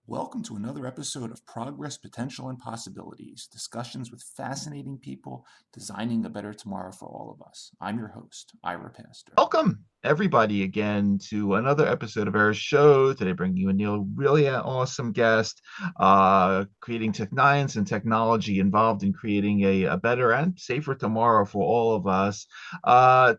Welcome to another episode of Progress, Potential, and Possibilities, discussions with fascinating people designing a better tomorrow for all of us. I'm your host, Ira Pastor. Welcome, everybody, again to another episode of our show. Today, bringing you a really awesome guest, creating science and technology involved in creating a better and safer tomorrow for all of us.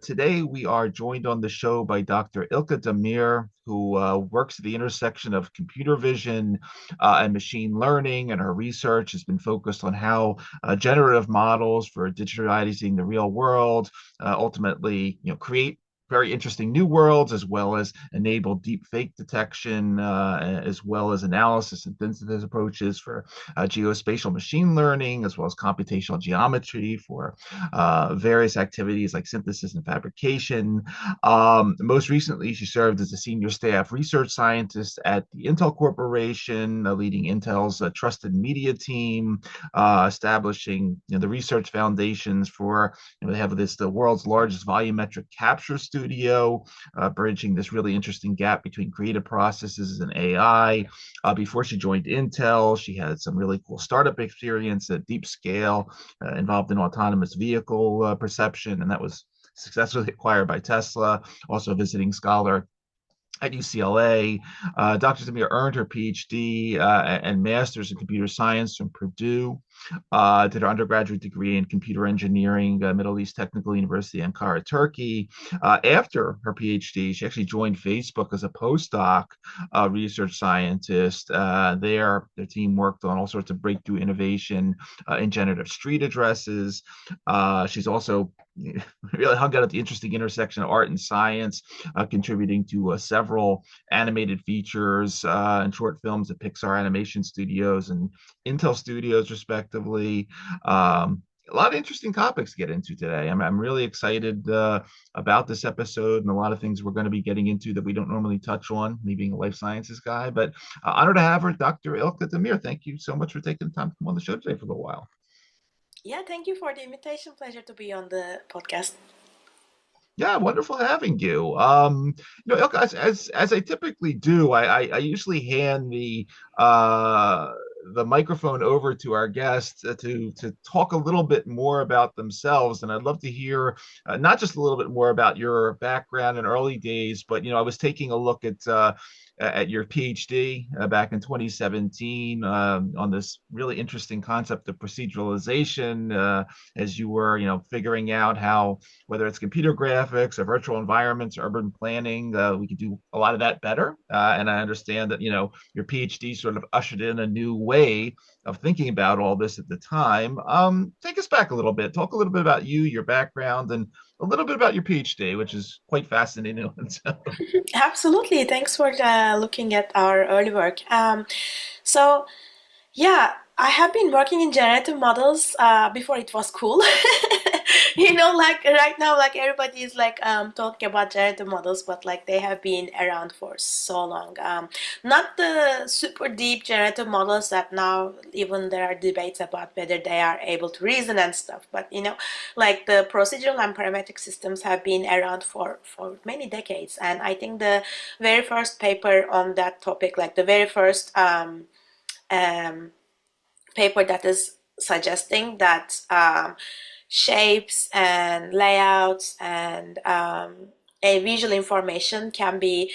Today, we are joined on the show by Dr. Ilke Demir, who works at the intersection of computer vision and machine learning, and her research has been focused on how generative models for digitalizing the real world ultimately, create very interesting new worlds, as well as enable deep fake detection, as well as analysis and synthesis approaches for geospatial machine learning, as well as computational geometry for various activities like synthesis and fabrication. Most recently, she served as a senior staff research scientist at the Intel Corporation, leading Intel's trusted media team, establishing the research foundations for, they have the world's largest volumetric capture studio, bridging this really interesting gap between creative processes and AI. Before she joined Intel, she had some really cool startup experience at DeepScale, involved in autonomous vehicle perception, and that was successfully acquired by Tesla. Also a visiting scholar at UCLA. Dr. Demir earned her Ph.D. And master's in computer science from Purdue. Did her undergraduate degree in computer engineering, Middle East Technical University, Ankara, Turkey. After her PhD, she actually joined Facebook as a postdoc research scientist. Their team worked on all sorts of breakthrough innovation in generative street addresses. She's also really hung out at the interesting intersection of art and science, contributing to several animated features and short films at Pixar Animation Studios and Intel Studios, respectively. A lot of interesting topics to get into today. I'm really excited about this episode, and a lot of things we're going to be getting into that we don't normally touch on, me being a life sciences guy. But honored to have her, Dr. Ilke Demir. Thank you so much for taking the time to come on the show today for a little while. Yeah, thank you for the invitation. Pleasure to be on the podcast. Yeah, wonderful having you. Ilke, as I typically do, I usually hand the microphone over to our guests to talk a little bit more about themselves, and I'd love to hear not just a little bit more about your background in early days, but I was taking a look at your PhD back in 2017 on this really interesting concept of proceduralization, as you were, figuring out how, whether it's computer graphics or virtual environments or urban planning, we could do a lot of that better. And I understand that, your PhD sort of ushered in a new way of thinking about all this at the time. Take us back a little bit. Talk a little bit about you, your background, and a little bit about your PhD, which is quite fascinating. Absolutely. Thanks for looking at our early work. Yeah, I have been working in generative models before it was cool. Like right now, like everybody is like talking about generative models, but like they have been around for so long. Not the super deep generative models that now even there are debates about whether they are able to reason and stuff. But like the procedural and parametric systems have been around for many decades. And I think the very first paper on that topic, like the very first paper that is suggesting that shapes and layouts and a visual information can be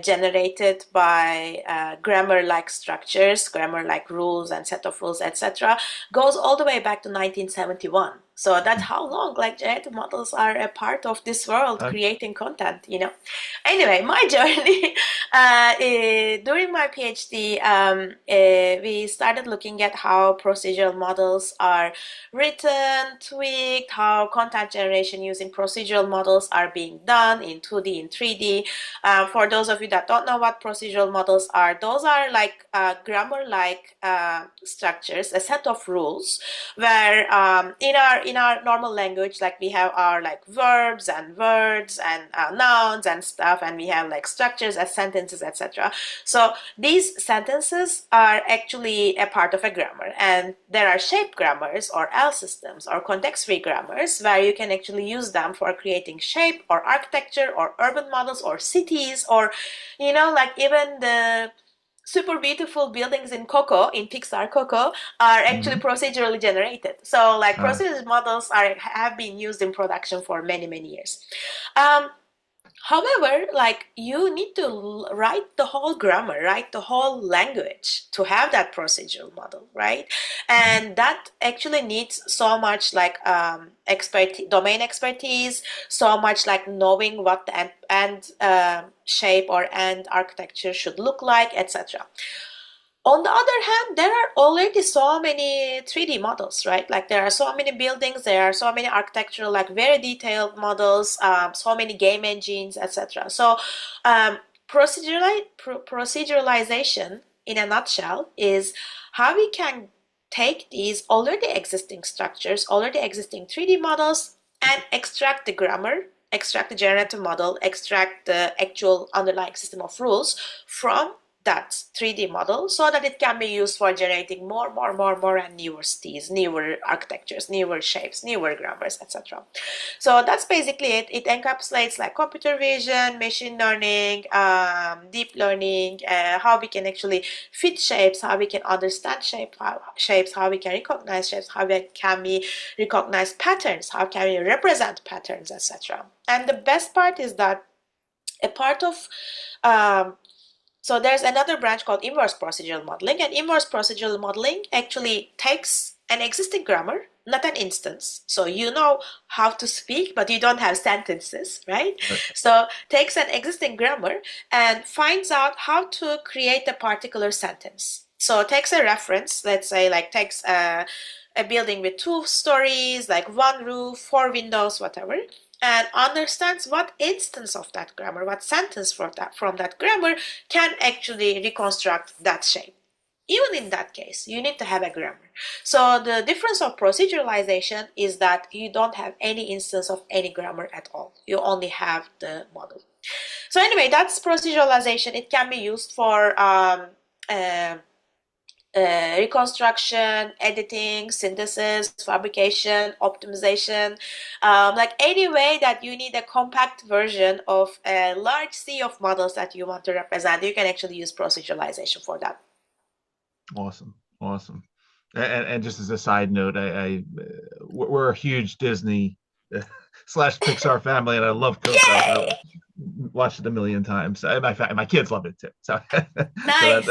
generated by grammar-like structures, grammar-like rules and set of rules, etc., goes all the way back to 1971. So that's how long like generative models are a part of this world, creating content, Anyway, my journey during my PhD, we started looking at how procedural models are written, tweaked, how content generation using procedural models are being done in 2D, in 3D. For those of you that don't know what procedural models are, those are like grammar-like structures, a set of rules where in our normal language, like we have our like verbs and words and nouns and stuff, and we have like structures as sentences, etc. So these sentences are actually a part of a grammar, and there are shaped grammars or L systems or context-free grammars where you can actually use them for creating shape or architecture or urban models or cities, or like even the super beautiful buildings in Pixar Coco are actually procedurally generated. So like procedural models have been used in production for many, many years. However, like you need to write the whole grammar, write the whole language to have that procedural model, right? And that actually needs so much like domain expertise, so much like knowing what the end shape or end architecture should look like, etc. On the other hand, there are already so many 3D models, right? Like there are so many buildings, there are so many architectural, like very detailed models, so many game engines, etc. So proceduralization, in a nutshell, is how we can take these already existing structures, already existing 3D models, and extract the grammar, extract the generative model, extract the actual underlying system of rules from that 3D model so that it can be used for generating more and newer cities, newer architectures, newer shapes, newer grammars, etc. So that's basically it. It encapsulates like computer vision, machine learning, deep learning, how we can actually fit shapes, how we can understand shapes, how we can recognize shapes, how we can recognize patterns, how can we represent patterns, etc. And the best part is that a part of so there's another branch called inverse procedural modeling, and inverse procedural modeling actually takes an existing grammar, not an instance. So you know how to speak, but you don't have sentences, right? So takes an existing grammar and finds out how to create a particular sentence. So takes a reference, let's say like takes a building with 2 stories, like 1 roof, 4 windows, whatever, and understands what instance of that grammar, what sentence from that grammar can actually reconstruct that shape. Even in that case, you need to have a grammar. So the difference of proceduralization is that you don't have any instance of any grammar at all. You only have the model. So anyway, that's proceduralization. It can be used for reconstruction, editing, synthesis, fabrication, optimization, like any way that you need a compact version of a large sea of models that you want to represent, you can actually use proceduralization for that. Awesome. And just as a side note, we're a huge Disney / Pixar family, and I love Coco. So watched it a million times. My kids love it too. So, nice.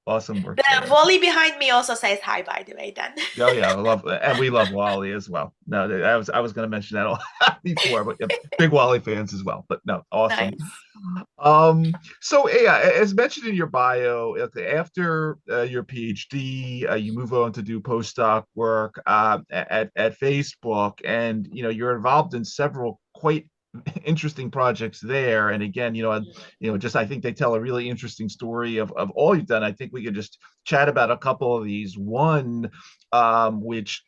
Awesome work. The Wally behind me also says hi, by the way, then. Oh yeah, I love it. And we love Wally as well. No, I was going to mention that all before, but big Wally fans as well. But no, awesome. Nice. So yeah, as mentioned in your bio, after your PhD, you move on to do postdoc work at Facebook, and you're involved in several quite interesting projects there. And again, just I think they tell a really interesting story of all you've done. I think we could just chat about a couple of these. One, which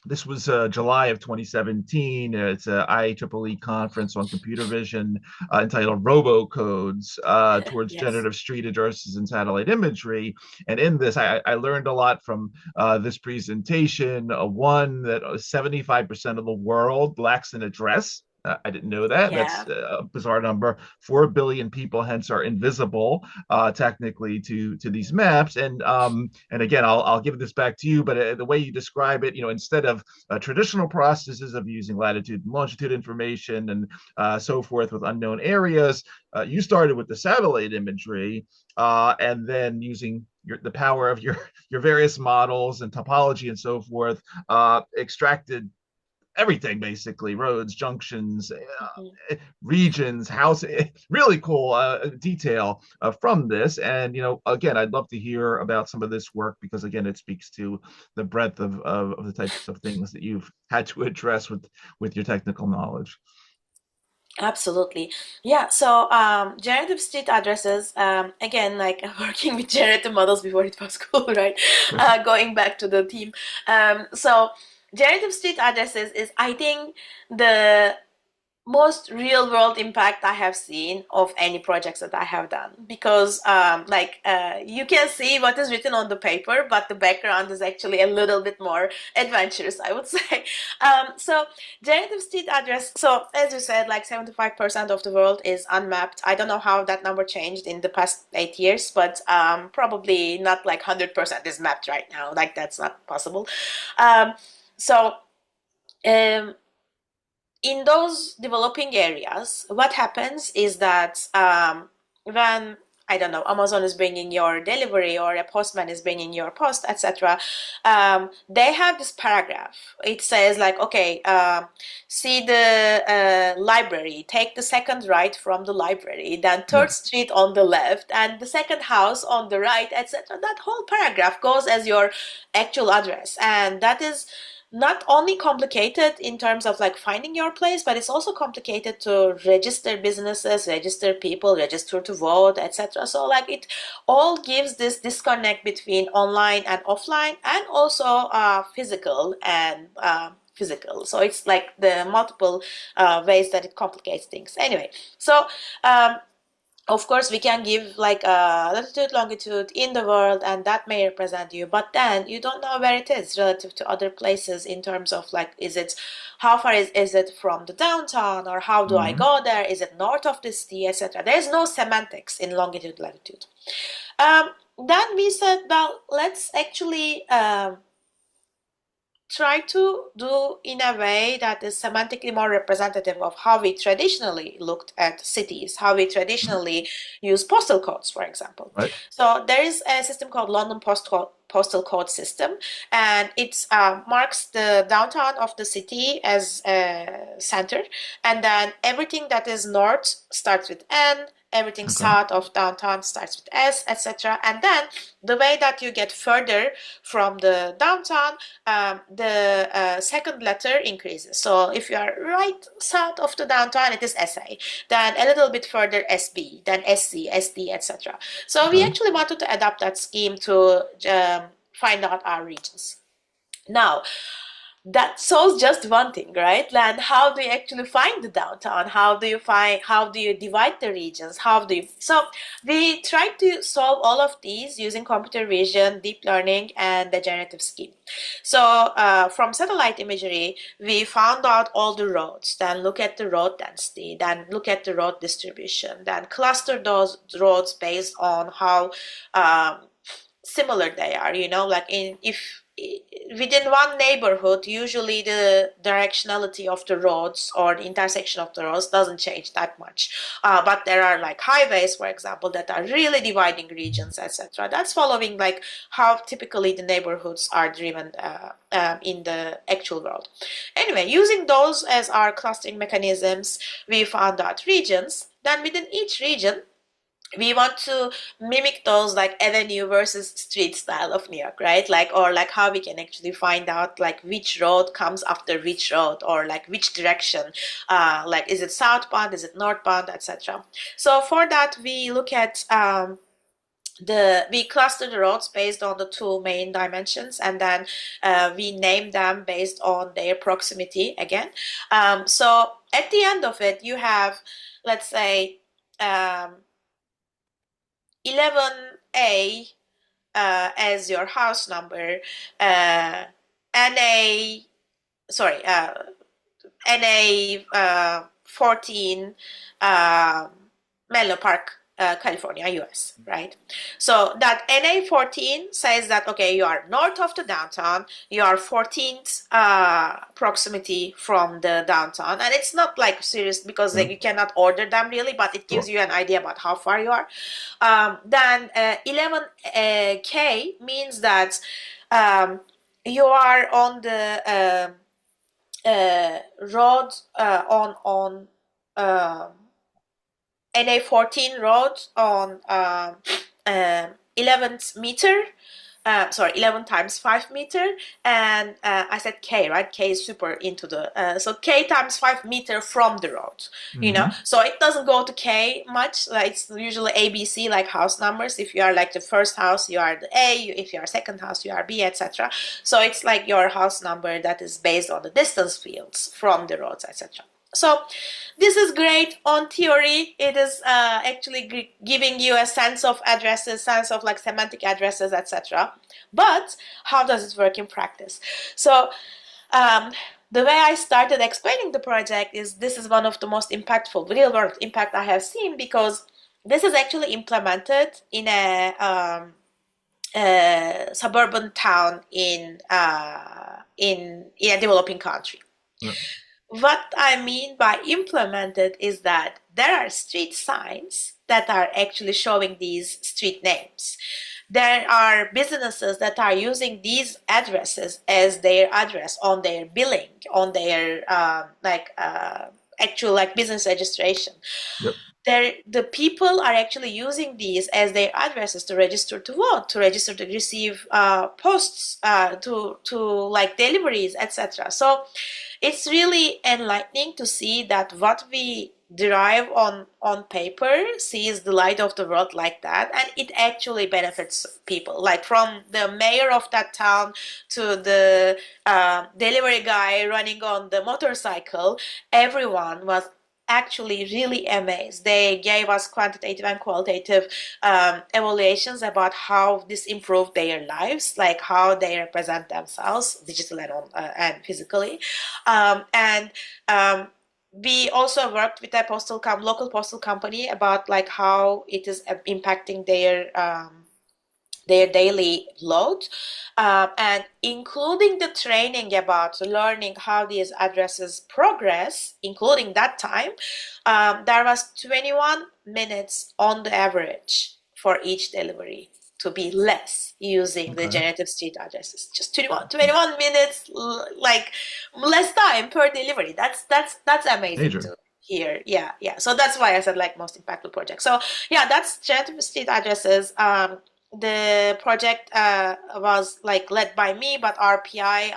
this was July of 2017. It's an IEEE conference on computer vision entitled Robocodes towards generative street addresses and satellite imagery. And in this, I learned a lot from this presentation. One, that 75% of the world lacks an address. I didn't know that. Yeah. That's a bizarre number. 4 billion people, hence, are invisible technically to these maps. And again, I'll give this back to you. But the way you describe it, instead of traditional processes of using latitude and longitude information and so forth with unknown areas, you started with the satellite imagery and then using the power of your various models and topology and so forth, extracted everything basically: roads, junctions, regions, house. Really cool detail from this. And again, I'd love to hear about some of this work, because again, it speaks to the breadth of the types of things that you've had to address with your technical knowledge. Absolutely. Yeah. So, generative street addresses, again, like working with generative models before it was cool, right? Going back to the theme. So, generative street addresses is, I think, the most real world impact I have seen of any projects that I have done, because you can see what is written on the paper, but the background is actually a little bit more adventurous, I would say. So generative street address, so as you said, like 75% of the world is unmapped. I don't know how that number changed in the past 8 years, but probably not like 100% is mapped right now. Like that's not possible. So in those developing areas, what happens is that when, I don't know, Amazon is bringing your delivery or a postman is bringing your post, etc., they have this paragraph. It says like, okay, see the library, take the second right from the library, then third street on the left, and the second house on the right, etc. That whole paragraph goes as your actual address, and that is not only complicated in terms of like finding your place, but it's also complicated to register businesses, register people, register to vote, etc. So like it all gives this disconnect between online and offline, and also physical and physical. So it's like the multiple ways that it complicates things. Anyway, so of course, we can give like a latitude, longitude in the world, and that may represent you, but then you don't know where it is relative to other places in terms of like, how far is it from the downtown, or how do I go there? Is it north of the city, etc.? There's no semantics in longitude, latitude. Then we said, well, let's actually try to do in a way that is semantically more representative of how we traditionally looked at cities, how we traditionally use postal codes, for example. Right. So there is a system called London Postal Code System, and it marks the downtown of the city as a center, and then everything that is north starts with N, everything south of downtown starts with S, etc. And then the way that you get further from the downtown, the second letter increases. So if you are right south of the downtown, it is SA. Then a little bit further, SB, then SC, SD, etc. So we actually wanted to adapt that scheme to find out our regions. Now, that solves just one thing, right? And how do you actually find the downtown? How do you divide the regions? So we tried to solve all of these using computer vision, deep learning, and the generative scheme. So from satellite imagery, we found out all the roads, then look at the road density, then look at the road distribution, then cluster those roads based on how similar they are, like if within one neighborhood, usually the directionality of the roads or the intersection of the roads doesn't change that much. But there are like highways, for example, that are really dividing regions, etc. That's following like how typically the neighborhoods are driven in the actual world. Anyway, using those as our clustering mechanisms, we found out regions. Then within each region, we want to mimic those like avenue versus street style of New York, right? Or how we can actually find out like which road comes after which road, or like which direction, is it southbound, is it northbound, etc. So for that, we look at we cluster the roads based on the two main dimensions, and then we name them based on their proximity again. So at the end of it, you have, let's say, 11A as your house number, NA 14 Menlo Park California, US, right? So that NA14 says that, okay, you are north of the downtown, you are 14th proximity from the downtown, and it's not like serious because you cannot order them really, but it gives you an idea about how far you are. Then 11K means that you are on the road on NA14 road on 11th meter. 11 times 5 meter, and I said K, right? K is super into the, so K times 5 meter from the road, you know? So it doesn't go to K much, it's usually ABC, like house numbers. If you are like the first house, you are the A, if you are second house, you are B, etc. So it's like your house number that is based on the distance fields from the roads, etc. So this is great on theory. It is actually giving you a sense of addresses, sense of like semantic addresses, etc. But how does it work in practice? So the way I started explaining the project is this is one of the most impactful real world impact I have seen, because this is actually implemented in a suburban town in a developing country. Yeah. What I mean by implemented is that there are street signs that are actually showing these street names. There are businesses that are using these addresses as their address on their billing, on their actual like business registration. Yep. The people are actually using these as their addresses to register to vote, to register to receive posts, to like deliveries, etc. So it's really enlightening to see that what we derive on paper sees the light of the world like that, and it actually benefits people, like from the mayor of that town to the delivery guy running on the motorcycle. Everyone was actually really amazed. They gave us quantitative and qualitative evaluations about how this improved their lives, like how they represent themselves digitally and physically. We also worked with a local postal company about like how it is impacting their daily load, and including the training about learning how these addresses progress, including that time, there was 21 minutes on the average for each delivery to be less using the generative street addresses. Just 21 minutes, like less time per delivery. That's amazing to hear. Yeah. So that's why I said like most impactful project. So yeah, that's generative street addresses. The project was like led by me, but our PI,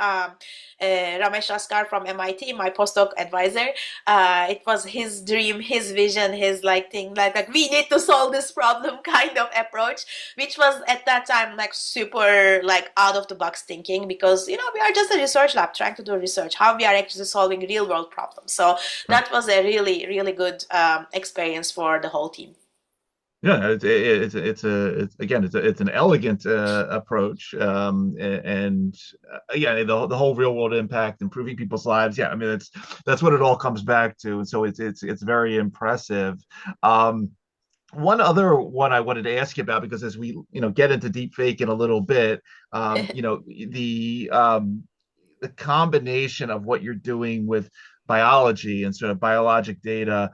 Ramesh Raskar from MIT, my postdoc advisor, it was his dream, his vision, his like thing, like we need to solve this problem kind of approach, which was at that time like super like out of the box thinking, because we are just a research lab trying to do research, how we are actually solving real world problems. So that was a really, really good experience for the whole team. Yeah, it's an elegant approach, and the whole real world impact, improving people's lives. Yeah, I mean that's what it all comes back to, and so it's very impressive. One other one I wanted to ask you about, because as we get into deepfake in a little bit, the combination of what you're doing with biology and sort of biologic data,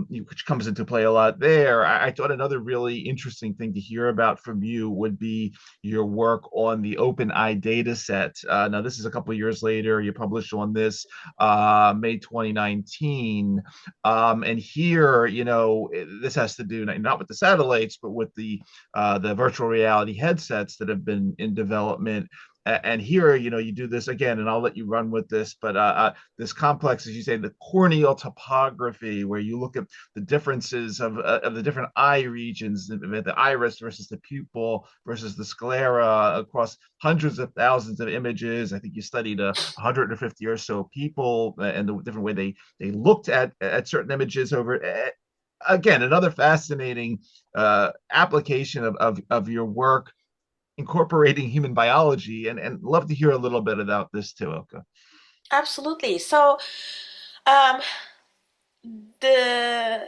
which comes into play a lot there. I thought another really interesting thing to hear about from you would be your work on the OpenEye data set. Now, this is a couple of years later. You published on this May 2019. And here, this has to do not with the satellites, but with the virtual reality headsets that have been in development. And here, you do this again, and I'll let you run with this, but this complex, as you say, the corneal topography, where you look at the differences of the different eye regions, the iris versus the pupil versus the sclera across hundreds of thousands of images. I think you studied 150 or so people and the different way they looked at certain images over. Again, another fascinating application of your work, incorporating human biology, and love to hear a little bit about this too, Ilke. Absolutely. So the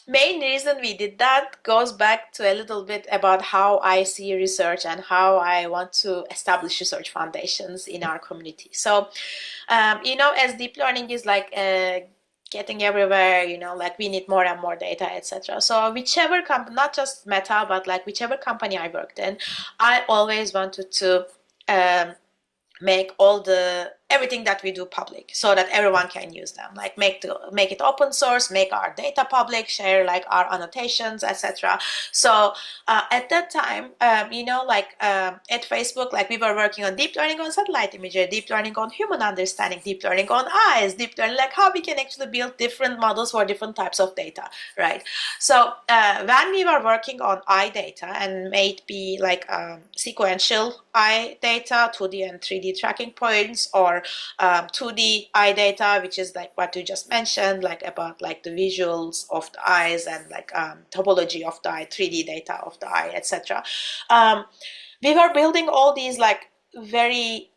main reason we did that goes back to a little bit about how I see research and how I want to establish research foundations in our community. So, as deep learning is like getting everywhere, like we need more and more data, etc. So whichever company, not just Meta, but like whichever company I worked in, I always wanted to um, make everything that we do public so that everyone can use them, like make it open source, make our data public, share like our annotations, etc. So at that time, at Facebook, like we were working on deep learning on satellite imagery, deep learning on human understanding, deep learning on eyes, deep learning, like how we can actually build different models for different types of data, right? So when we were working on eye data and maybe like sequential eye data, 2D and 3D tracking points, or 2D eye data, which is like what you just mentioned, like about like the visuals of the eyes and like topology of the eye, 3D data of the eye, etc. We were building all these like very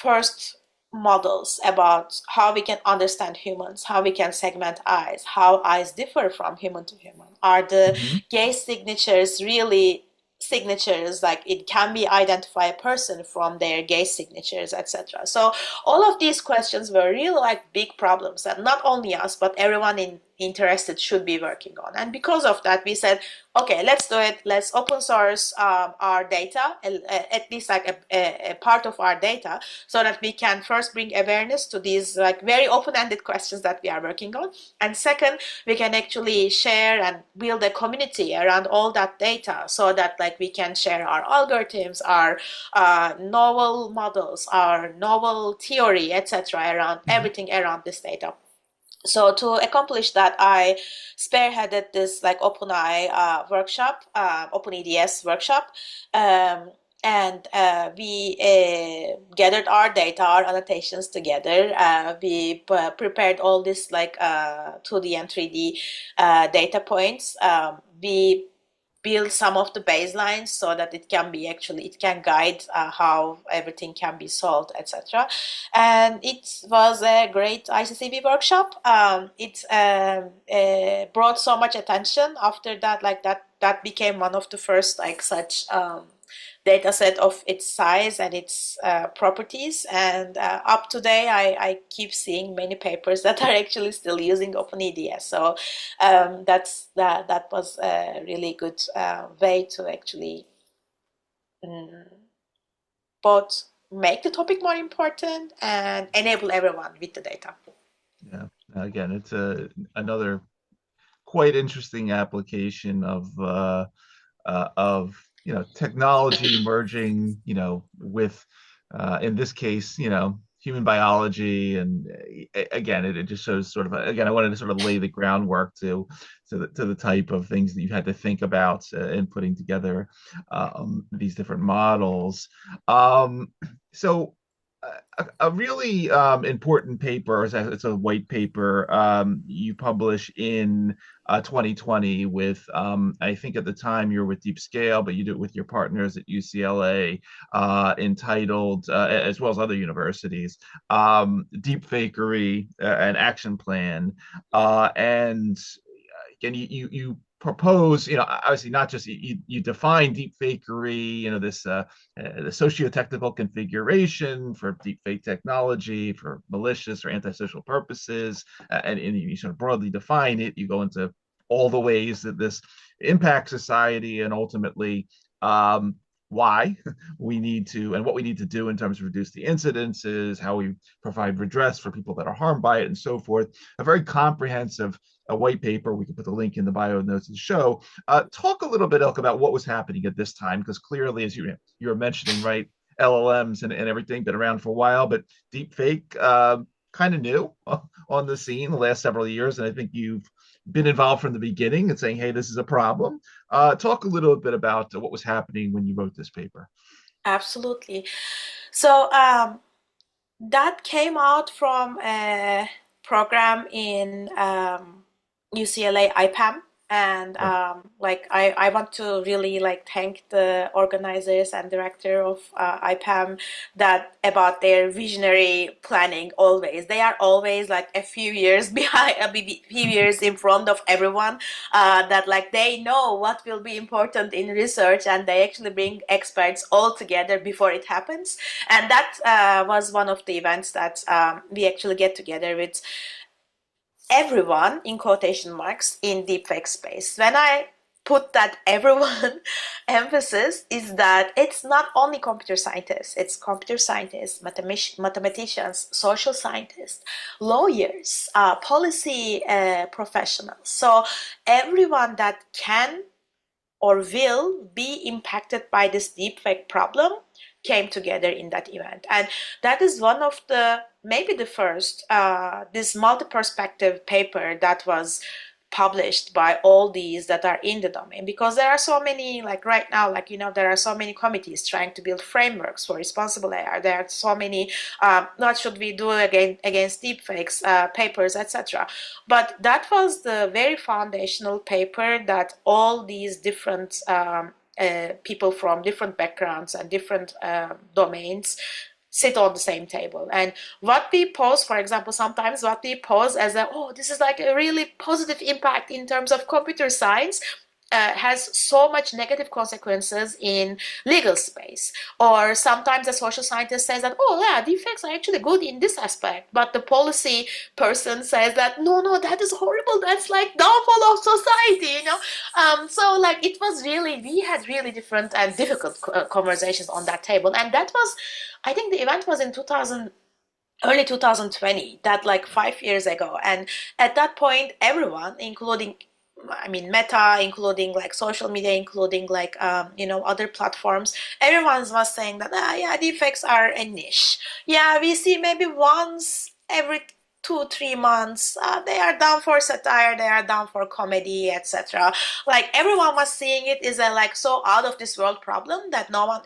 first models about how we can understand humans, how we can segment eyes, how eyes differ from human to human. Are the Mm-hmm. gaze signatures really signatures, like it can be identify a person from their gaze signatures, etc. So all of these questions were really like big problems that not only us but everyone interested should be working on. And because of that, we said, okay, let's do it. Let's open source our data, at least like a part of our data, so that we can first bring awareness to these like very open-ended questions that we are working on. And second, we can actually share and build a community around all that data so that like we can share our algorithms, our novel models, our novel theory, etc., around everything around this data. So to accomplish that, I spearheaded this like OpenEye workshop, OpenEDS workshop, and we gathered our data, our annotations together. We prepared all this like 2D and 3D data points. We build some of the baselines so that it can guide how everything can be solved, etc. And it was a great ICCB workshop. It brought so much attention after that, like that became one of the first like such data set of its size and its properties. And up today, I keep seeing many papers that are actually still using OpenEDS. So that was a really good way to actually both make the topic more important and enable everyone with the data. Yeah. Again, it's another quite interesting application of technology merging with in this case human biology. And again, it just shows sort of again, I wanted to sort of lay the groundwork to the type of things that you had to think about in putting together these different models. So a really important paper, it's a white paper you publish in 2020 with, I think at the time you were with DeepScale, but you do it with your partners at UCLA, entitled, as well as other universities, Deep Fakery, an Action Plan. And again, you propose, obviously not just you define deep fakery, this the socio-technical configuration for deep fake technology for malicious or antisocial purposes, and you sort of broadly define it. You go into all the ways that this impacts society and ultimately why we need to and what we need to do in terms of reduce the incidences, how we provide redress for people that are harmed by it, and so forth. A very comprehensive white paper. We can put the link in the bio notes of the show. Talk a little bit, Ilke, about what was happening at this time, because clearly, as you were mentioning, right, LLMs and everything been around for a while, but deep fake kind of new on the scene the last several years, and I think you've been involved from the beginning and saying, hey, this is a problem. Talk a little bit about what was happening when you wrote this paper. Absolutely. So that came out from a program in UCLA IPAM. And I want to really thank the organizers and director of IPAM that about their visionary planning. Always, they are always a few years behind, a few years in front of everyone. That they know what will be important in research, and they actually bring experts all together before it happens. And that was one of the events that we actually get together with everyone in quotation marks in deepfake space. When I put that everyone emphasis is that it's not only computer scientists, it's computer scientists, mathematicians, social scientists, lawyers, policy professionals. So everyone that can or will be impacted by this deepfake problem came together in that event. And that is one of the, maybe the first, this multi-perspective paper that was published by all these that are in the domain, because there are so many, right now, there are so many committees trying to build frameworks for responsible AI. There are so many, what should we do against deepfakes, papers, etc. But that was the very foundational paper that all these different people from different backgrounds and different domains sit on the same table. And what we pose, for example, sometimes what we pose as this is a really positive impact in terms of computer science, has so much negative consequences in legal space. Or sometimes a social scientist says that, deepfakes are actually good in this aspect, but the policy person says that no, that is horrible, that's downfall of society, so it was really, we had really different and difficult conversations on that table. And that was, I think the event was in early 2020, that 5 years ago. And at that point, everyone, including Meta, including social media, including other platforms, everyone was saying that deepfakes are a niche. We see maybe once every 2-3 months, they are done for satire, they are done for comedy, etc. Everyone was seeing it as a so out of this world problem that no one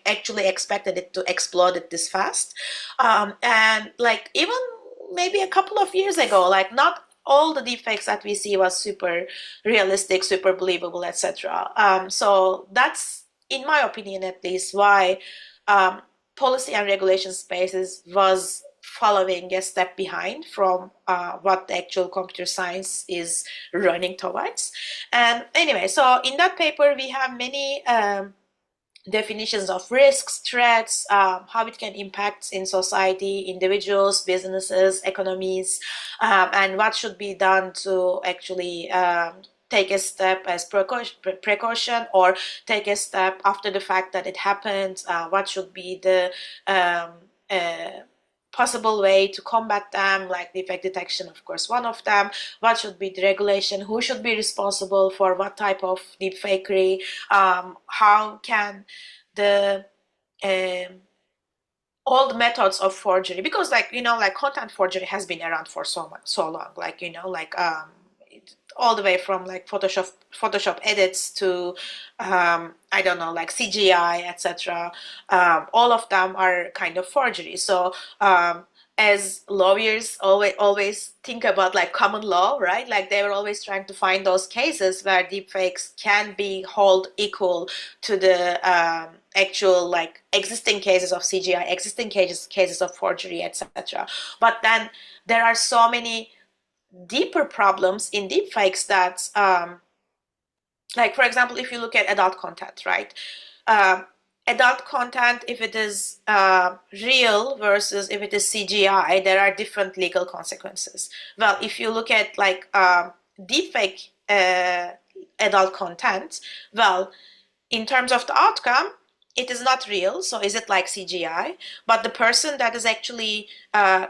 actually expected it to explode it this fast. And even maybe a couple of years ago, not all the deepfakes that we see was super realistic, super believable, etc. So that's, in my opinion at least, why policy and regulation spaces was following a step behind from what the actual computer science is running towards. And anyway, so in that paper we have many definitions of risks, threats, how it can impact in society, individuals, businesses, economies, and what should be done to actually take a step as precaution, or take a step after the fact that it happened. What should be the possible way to combat them, defect detection, of course, one of them. What should be the regulation? Who should be responsible for what type of deepfakery? How can the all the methods of forgery, because content forgery has been around for so long, all the way from Photoshop edits to CGI, etc. All of them are kind of forgery. So as lawyers always think about common law, right? They were always trying to find those cases where deepfakes can be held equal to the actual existing cases of CGI, existing cases of forgery, etc. But then there are so many deeper problems in deepfakes that, for example, if you look at adult content, right? Adult content, if it is real versus if it is CGI, there are different legal consequences. Well, if you look at deepfake adult content, well, in terms of the outcome, it is not real, so is it like CGI? But the person that is actually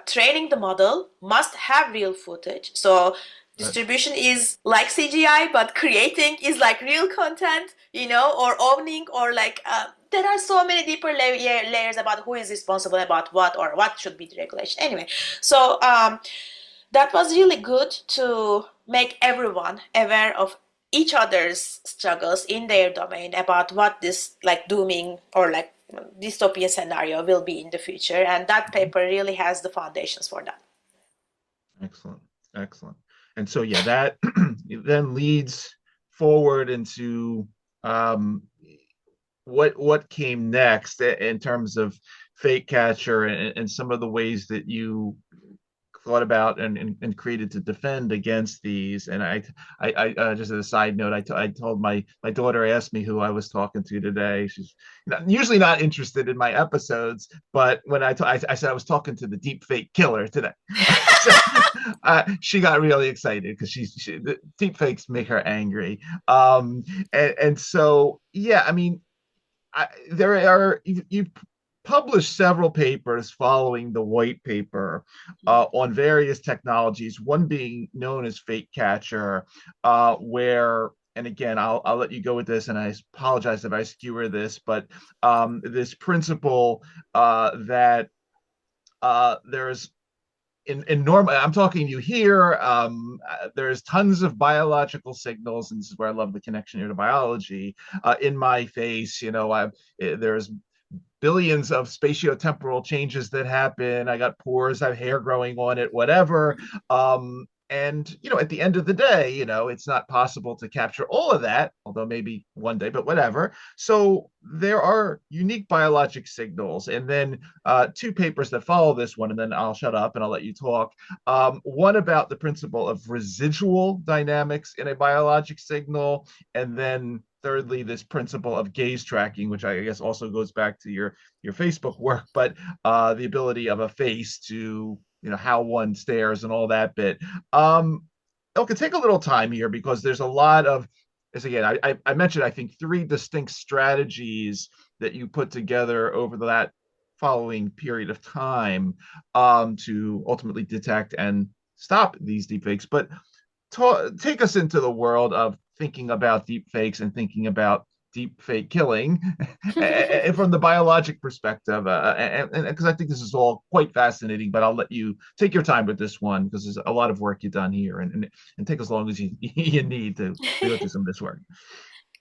training the model must have real footage. So distribution is like CGI, but creating is real content, or owning, or there are so many deeper layers about who is responsible about what, or what should be the regulation. Anyway, so that was really good to make everyone aware of each other's struggles in their domain about what this dooming or dystopian scenario will be in the future. And that paper really has the foundations for that. Excellent. And so, yeah, that then leads forward into um, what came next in terms of fake catcher and some of the ways that you thought about and created to defend against these. And I just as a side note, I told my daughter asked me who I was talking to today. She's usually not interested in my episodes, but when I said I was talking to the deep fake killer today. So she got really excited because the deep fakes make her angry. And so yeah, I mean, there are you published several papers following the white paper on various technologies, one being known as fake catcher, where, and again, I'll let you go with this, and I apologize if I skewer this, but this principle that there's in normal, I'm talking to you here, there's tons of biological signals, and this is where I love the connection here to biology, in my face. There's billions of spatiotemporal changes that happen. I got pores, I have hair growing on it, whatever. And at the end of the day, it's not possible to capture all of that, although maybe one day, but whatever. So there are unique biologic signals. And then two papers that follow this one, and then I'll shut up and I'll let you talk. One about the principle of residual dynamics in a biologic signal, and then thirdly, this principle of gaze tracking, which I guess also goes back to your Facebook work, but the ability of a face to how one stares and all that bit. Ilke, take a little time here because there's a lot of, as again, I mentioned, I think 3 distinct strategies that you put together over that following period of time to ultimately detect and stop these deepfakes. But take us into the world of thinking about deepfakes and thinking about deep fake killing and from the biologic perspective, and because I think this is all quite fascinating, but I'll let you take your time with this one because there's a lot of work you've done here, and take as long as you need to go through some of this work.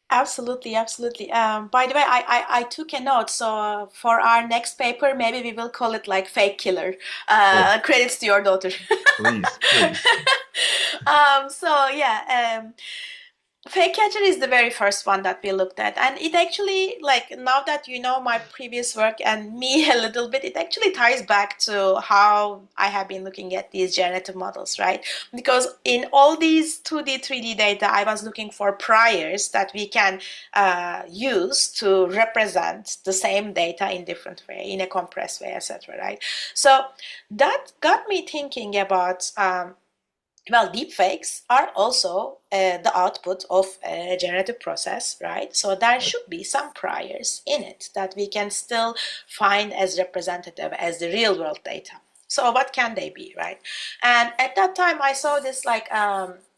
Absolutely, absolutely. By the way, I took a note. So for our next paper, maybe we will call it like fake killer. Credits to your daughter. Please, please. So yeah, fake catcher is the very first one that we looked at, and it actually, like, now that you know my previous work and me a little bit, it actually ties back to how I have been looking at these generative models, right? Because in all these 2D, 3D data, I was looking for priors that we can use to represent the same data in different way, in a compressed way, etc. Right? So that got me thinking about. Well, deepfakes are also the output of a generative process, right? So there should be some priors in it that we can still find as representative as the real world data. So what can they be, right? And at that time, I saw this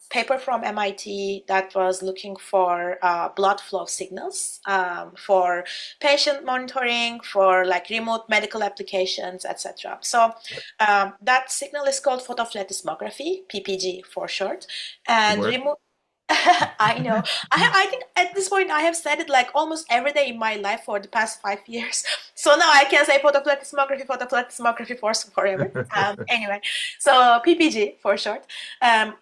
paper from MIT that was looking for blood flow signals for patient monitoring, for like remote medical applications, etc. So that signal is called photophotoplethysmography, PPG for short, and remote. I know. I think at this point I have said it like almost every day in my life for the past 5 years. So now I can say photophotoplethysmography for forever. Anyway, so PPG for short.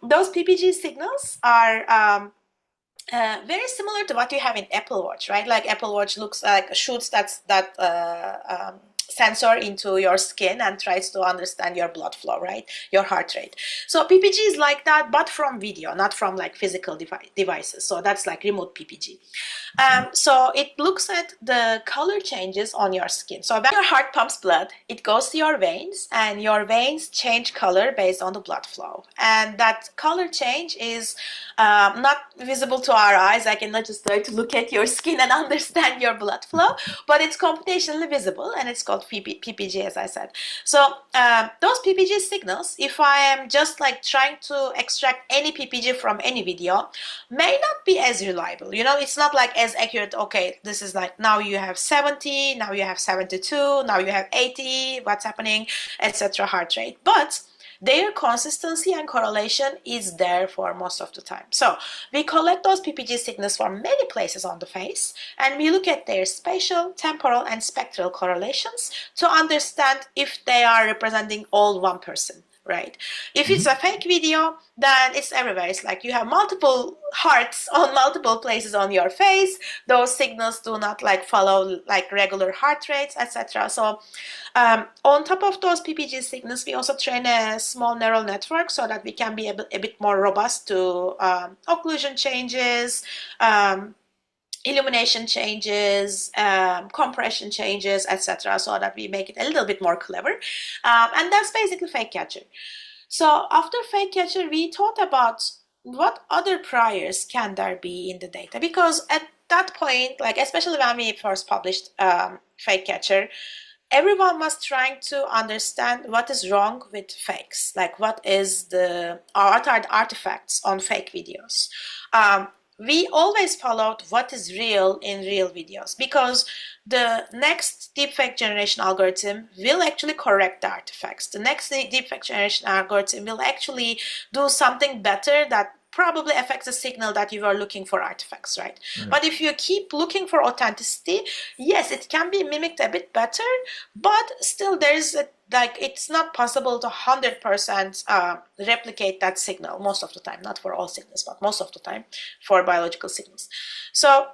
Those PPG signals are very similar to what you have in Apple Watch, right? Like Apple Watch shoots that sensor into your skin and tries to understand your blood flow, right? Your heart rate. So PPG is like that, but from video, not from like physical devices. So that's like remote PPG. So it looks at the color changes on your skin. So when your heart pumps blood, it goes to your veins, and your veins change color based on the blood flow. And that color change is not visible to our eyes. I cannot just try to look at your skin and understand your blood flow, but it's computationally visible, and it's called PPG, as I said. So those PPG signals, if I am just like trying to extract any PPG from any video, may not be as reliable. It's not like as accurate. Okay, this is like now you have 70, now you have 72, now you have 80, what's happening, etc. heart rate. But their consistency and correlation is there for most of the time. So we collect those PPG signals from many places on the face, and we look at their spatial, temporal, and spectral correlations to understand if they are representing all one person. right? If it's a fake video, then it's everywhere. It's like you have multiple hearts on multiple places on your face. Those signals do not like follow like regular heart rates, etc. So on top of those PPG signals, we also train a small neural network so that we can be a bit more robust to occlusion changes, illumination changes, compression changes, etc., so that we make it a little bit more clever. And that's basically fake catcher. So after fake catcher, we thought about what other priors can there be in the data, because at that point, like especially when we first published fake catcher, everyone was trying to understand what is wrong with fakes, like what are the artifacts on fake videos. We always followed what is real in real videos, because the next deepfake generation algorithm will actually correct the artifacts. The next deepfake generation algorithm will actually do something better that probably affects the signal that you are looking for artifacts, right? But if you keep looking for authenticity, yes, it can be mimicked a bit better, but still there's it's not possible to 100% replicate that signal most of the time, not for all signals, but most of the time for biological signals. So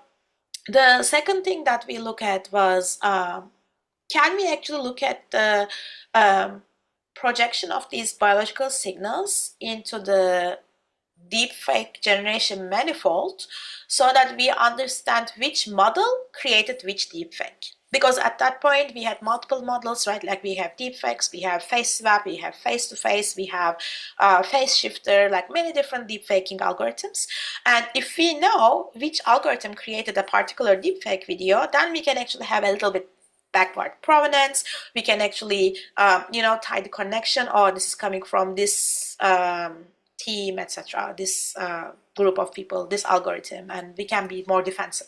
the second thing that we look at was, can we actually look at the projection of these biological signals into the deepfake generation manifold so that we understand which model created which deepfake? Because at that point we had multiple models, right? Like we have deepfakes, we have face swap, we have face-to-face, we have face shifter, like many different deepfaking algorithms. And if we know which algorithm created a particular deepfake video, then we can actually have a little bit backward provenance. We can actually, tie the connection. Oh, this is coming from this team, etc., this group of people, this algorithm, and we can be more defensive.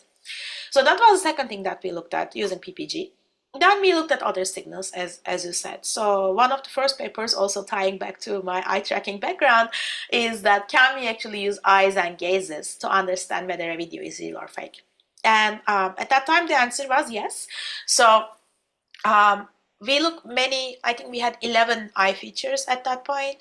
So that was the second thing that we looked at using PPG. Then we looked at other signals, as you said. So one of the first papers, also tying back to my eye tracking background, is that can we actually use eyes and gazes to understand whether a video is real or fake? And at that time, the answer was yes. So we looked I think we had 11 eye features at that point.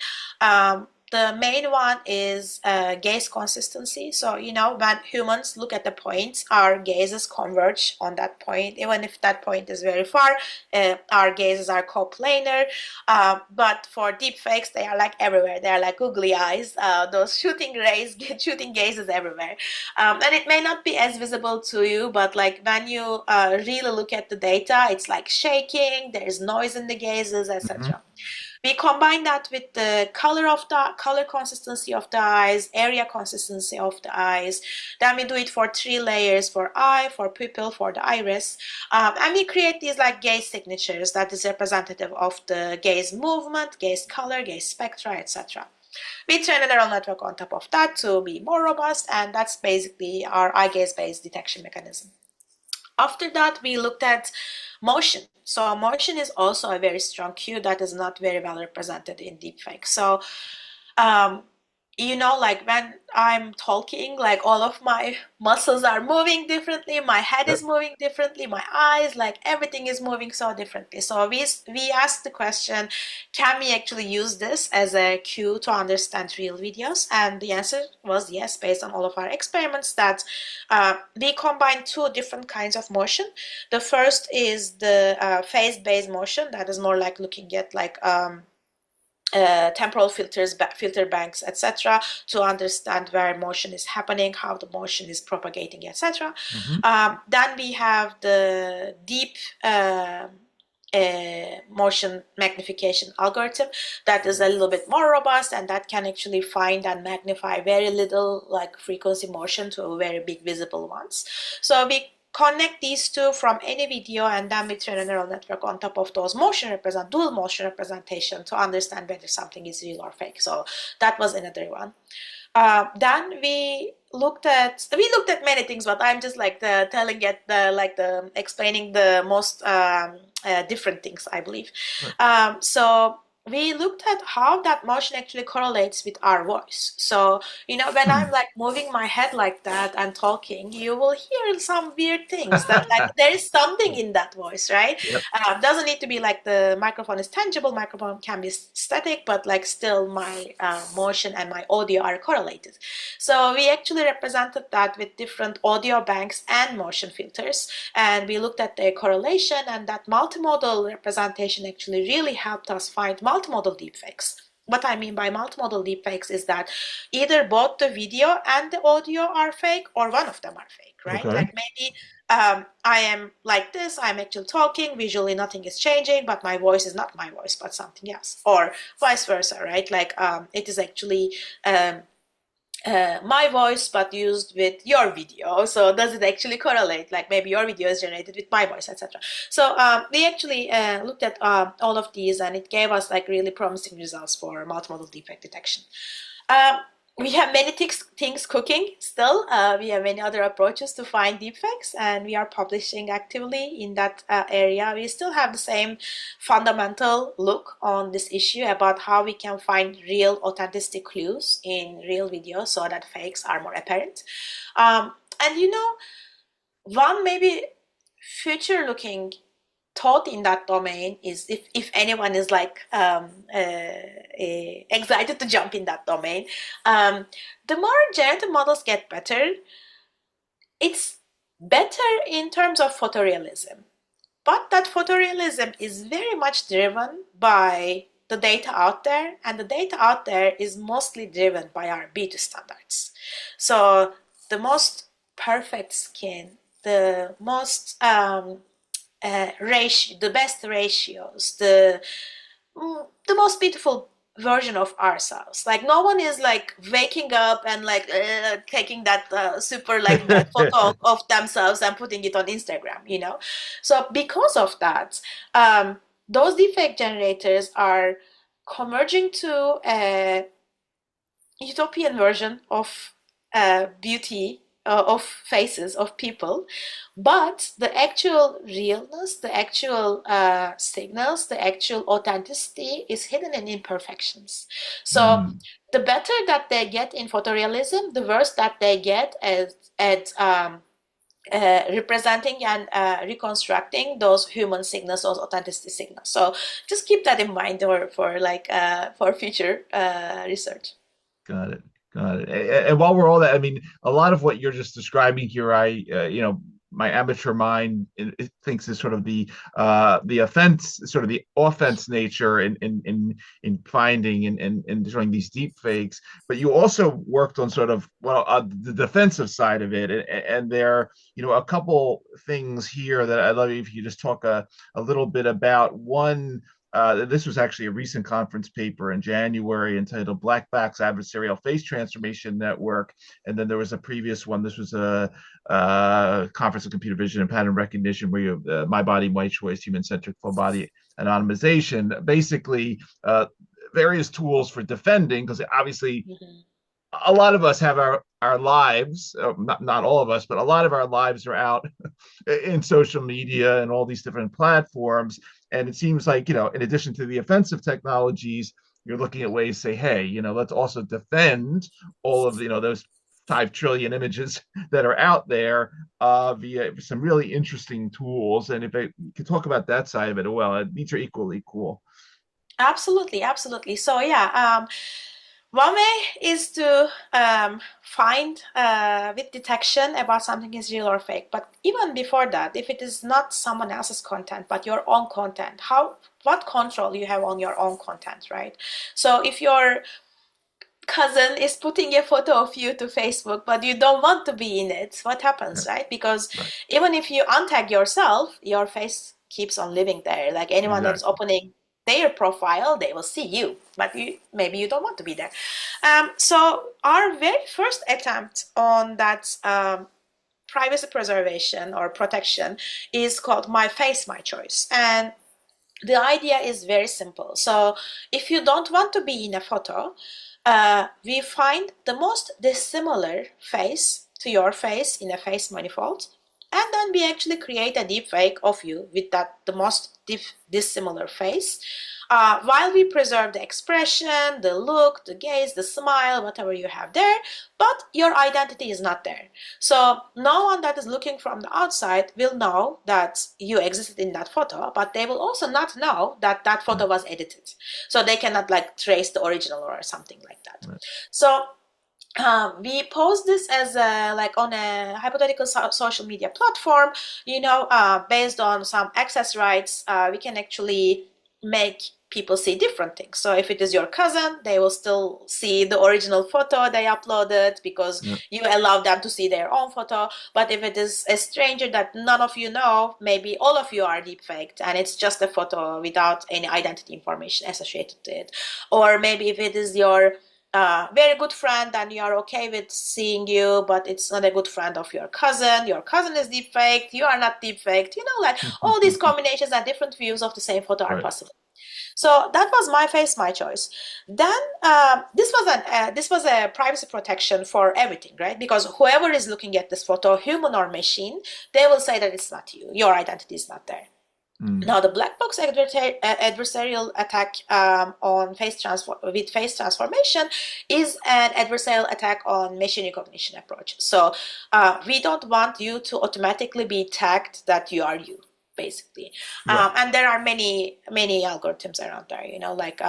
The main one is gaze consistency. So, when humans look at the point, our gazes converge on that point. Even if that point is very far, our gazes are coplanar. But for deepfakes, they are like everywhere. They are like googly eyes. Those shooting gazes everywhere. And it may not be as visible to you, but like when you really look at the data, it's like shaking, there's noise in the gazes, etc. We combine that with the color consistency of the eyes, area consistency of the eyes. Then we do it for 3 layers, for eye, for pupil, for the iris. And we create these like gaze signatures that is representative of the gaze movement, gaze color, gaze spectra, etc. We train a neural network on top of that to be more robust, and that's basically our eye gaze-based detection mechanism. After that, we looked at motion. So motion is also a very strong cue that is not very well represented in deepfake. So, like when I'm talking, like all of my muscles are moving differently, my head is moving differently, my eyes, like everything is moving so differently. So we asked the question, can we actually use this as a cue to understand real videos? And the answer was yes, based on all of our experiments, that we combine 2 different kinds of motion. The first is the phase-based motion, that is more like looking at like temporal filters, filter banks, etc., to understand where motion is happening, how the motion is propagating, etc. Then we have the deep motion magnification algorithm that is a little bit more robust, and that can actually find and magnify very little like frequency motion to very big visible ones. So we connect these 2 from any video, and then we train a neural network on top of those dual motion representation to understand whether something is real or fake. So that was another one. Then we looked at many things, but I'm just like explaining the most different things, I believe. So we looked at how that motion actually correlates with our voice. So, when I'm like moving my head like that and talking, you will hear some weird things that like there is something in that voice, right? Yep. Doesn't need to be like the microphone is tangible, microphone can be static, but like still my motion and my audio are correlated. So we actually represented that with different audio banks and motion filters, and we looked at their correlation, and that multimodal representation actually really helped us find multimodal deepfakes. What I mean by multimodal deepfakes is that either both the video and the audio are fake or one of them are fake, right? Okay. Like maybe I am like this, I'm actually talking, visually nothing is changing, but my voice is not my voice, but something else, or vice versa, right? Like it is actually my voice but used with your video, so does it actually correlate? Like maybe your video is generated with my voice, etc. So we actually looked at all of these, and it gave us like really promising results for multimodal defect detection. We have many things cooking still. We have many other approaches to find deepfakes, and we are publishing actively in that area. We still have the same fundamental look on this issue about how we can find real authenticity clues in real videos so that fakes are more apparent. And one maybe future looking thought in that domain is if anyone is like excited to jump in that domain, the more generative models get better, it's better in terms of photorealism. But that photorealism is very much driven by the data out there, and the data out there is mostly driven by our beauty standards. So the most perfect skin, the most the best ratios, the most beautiful version of ourselves. Like no one is like waking up and like taking that super like that photo of themselves and putting it on Instagram, So because of that, those deepfake generators are converging to a utopian version of beauty of faces of people, but the actual realness, the actual signals, the actual authenticity is hidden in imperfections. So the better that they get in photorealism, the worse that they get at representing and reconstructing those human signals, those authenticity signals. So just keep that in mind for future research. Got it. Got it. And while we're all that, I mean, a lot of what you're just describing here, my amateur mind it thinks is sort of the offense, sort of the offense nature in finding and showing these deep fakes. But you also worked on sort of the defensive side of it, and there a couple things here that I'd love if you just talk a little bit about. One. This was actually a recent conference paper in January entitled Black Box Adversarial Face Transformation Network. And then there was a previous one. This was a conference on computer vision and pattern recognition where you have My Body, My Choice, Human-Centric Full Body Anonymization. Basically, various tools for defending, because obviously a lot of us have our lives, not all of us, but a lot of our lives are out in social media and all these different platforms. And it seems like, in addition to the offensive technologies, you're looking at ways to say, hey, let's also defend all of, those 5 trillion images that are out there via some really interesting tools. And if I could talk about that side of it, well, these are equally cool. Absolutely, absolutely. So yeah, one way is to find with detection about something is real or fake. But even before that, if it is not someone else's content but your own content, what control you have on your own content, right? So if your cousin is putting a photo of you to Facebook but you don't want to be in it, what happens, right? Because even if you untag yourself, your face keeps on living there. Like anyone that's opening their profile, they will see you, but maybe you don't want to be there. So our very first attempt on that privacy preservation or protection is called My Face, My Choice. And the idea is very simple. So if you don't want to be in a photo, we find the most dissimilar face to your face in a face manifold. and then we actually create a deep fake of you with the most dissimilar face, while we preserve the expression, the look, the gaze, the smile, whatever you have there, but your identity is not there. So no one that is looking from the outside will know that you existed in that photo, but they will also not know that that photo was edited. So they cannot like trace the original or something like that. Right. So we post this as like on a hypothetical social media platform, based on some access rights. We can actually make people see different things. So if it is your cousin, they will still see the original photo they uploaded because you allow them to see their own photo. But if it is a stranger that none of you know, maybe all of you are deepfaked and it's just a photo without any identity information associated to it. Or maybe if it is your very good friend and you are okay with seeing you, but it's not a good friend of your cousin is deepfaked, you are not deepfaked, like all these combinations and different views of the same photo are possible. So that was my face, my choice. Then this was a privacy protection for everything, right? Because whoever is looking at this photo, human or machine, they will say that it's not you, your identity is not there. Now, the black box adversarial attack on face transformation is an adversarial attack on machine recognition approach. So we don't want you to automatically be tagged that you are you, basically. And there are many algorithms around there. Like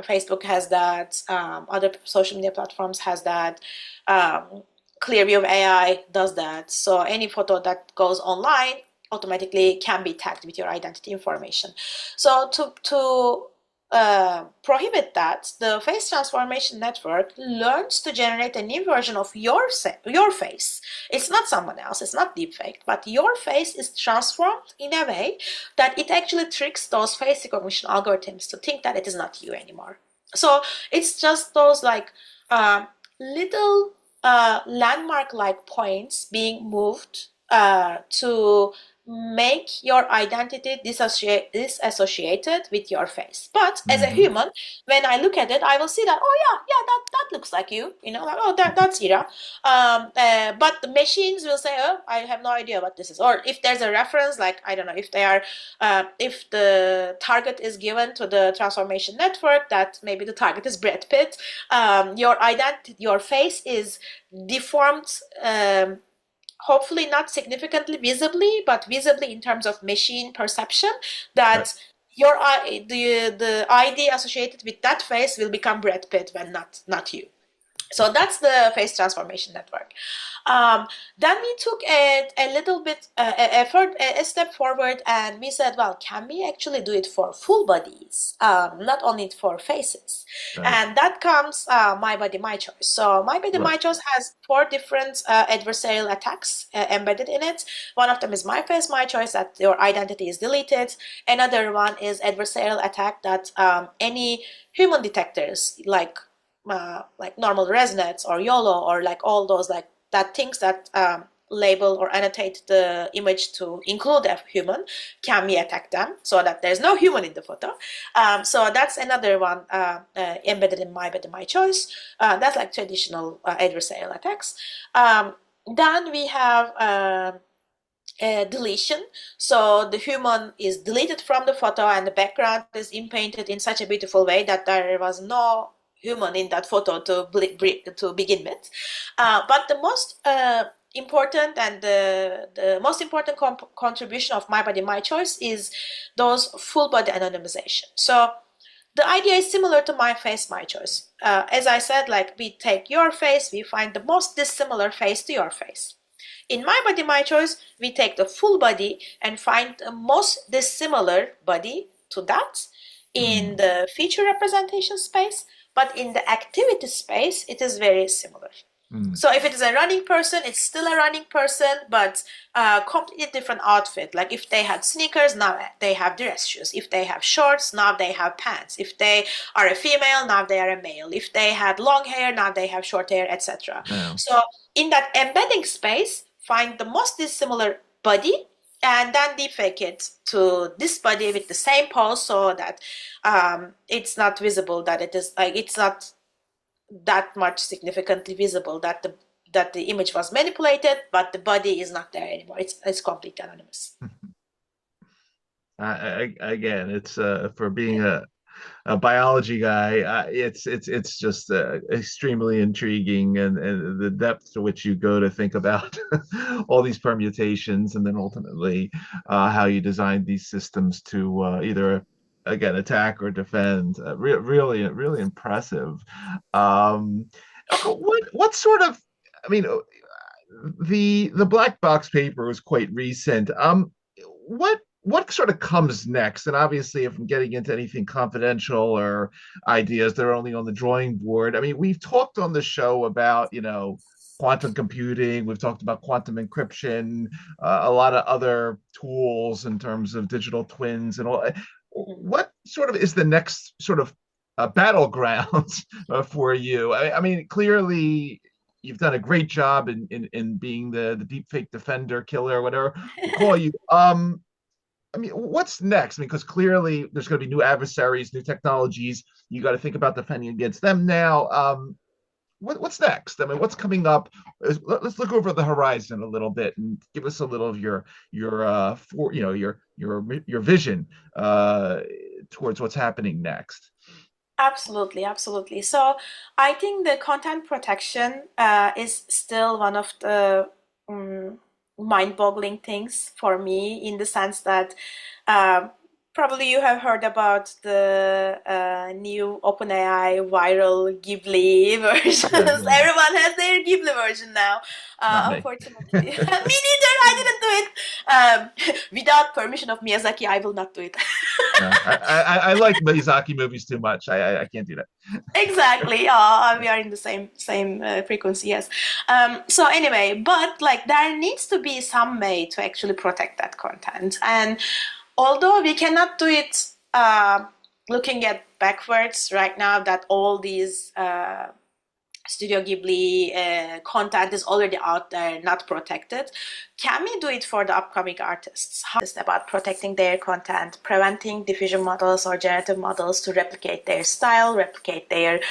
Facebook has that. Other social media platforms has that. Clearview AI does that. So any photo that goes online automatically can be tagged with your identity information. So to prohibit that, the face transformation network learns to generate a new version of your face. It's not someone else, it's not deepfaked, but your face is transformed in a way that it actually tricks those face recognition algorithms to think that it is not you anymore. So it's just those like little landmark-like points being moved to make your identity disassociated with your face. But as a human, when I look at it, I will see that, that looks like you, like, oh, that's Ira. But the machines will say, oh, I have no idea what this is. Or if there's a reference, like, I don't know, if if the target is given to the transformation network, that maybe the target is Brad Pitt, your face is deformed, hopefully not significantly visibly, but visibly in terms of machine perception, that the ID associated with that face will become Brad Pitt when not you. So that's the face transformation network. Then we took a little bit a step forward, and we said, well, can we actually do it for full bodies, not only for faces? And that comes My Body, My Choice. So My Body, My Choice has 4 different adversarial attacks embedded in it. One of them is My Face, My Choice, that your identity is deleted. Another one is adversarial attack that any human detectors like normal ResNet or YOLO or like all those like that things that label or annotate the image to include a human, can we attack them so that there's no human in the photo? So that's another one embedded in My Body, My Choice. That's like traditional adversarial attacks. Then we have deletion. So the human is deleted from the photo and the background is inpainted in such a beautiful way that there was no human in that photo to begin with. But the most important and the most important contribution of My Body, My Choice is those full body anonymization. So the idea is similar to My Face, My Choice. As I said, like we take your face, we find the most dissimilar face to your face. In My Body, My Choice, we take the full body and find the most dissimilar body to that in the feature representation space, but in the activity space, it is very similar. So if it is a running person, it's still a running person, but completely different outfit. Like if they had sneakers, now they have dress shoes. If they have shorts, now they have pants. If they are a female, now they are a male. If they had long hair, now they have short hair, etc. So in that embedding space, find the most dissimilar body and then deepfake it to this body with the same pose so that it's not visible, that it is like it's not that much significantly visible, that that the image was manipulated, but the body is not there anymore. It's completely anonymous. Again, it's for being a biology guy, it's just extremely intriguing, and the depth to which you go to think about all these permutations, and then ultimately how you design these systems to either again attack or defend. Really, really impressive. Um, what sort of, I mean, the black box paper was quite recent. What sort of comes next? And obviously, if I'm getting into anything confidential or ideas that are only on the drawing board, I mean, we've talked on the show about, quantum computing. We've talked about quantum encryption, a lot of other tools in terms of digital twins and all. What sort of is the next sort of battleground for you? I mean, clearly you've done a great job in being the deepfake defender, killer, whatever we call you. I mean, what's next? I mean, because clearly there's going to be new adversaries, new technologies. You got to think about defending against them now. What's next? I mean, what's coming up? Let's look over the horizon a little bit and give us a little of your vision towards what's happening next. Absolutely, absolutely. So I think the content protection is still one of the mind-boggling things for me, in the sense that probably you have heard about the new OpenAI viral Ghibli versions. Yeah. Everyone has their Ghibli version now, unfortunately. Me neither, I didn't do it. Without permission of Miyazaki, I will not do it. No, I like Miyazaki movies too much. I can't do that. Exactly. We are in the same frequency. Yes. So anyway, but like there needs to be some way to actually protect that content, and although we cannot do it looking at backwards right now, that all these Studio Ghibli content is already out there, not protected. Can we do it for the upcoming artists? How is it about protecting their content, preventing diffusion models or generative models to replicate their style, replicate their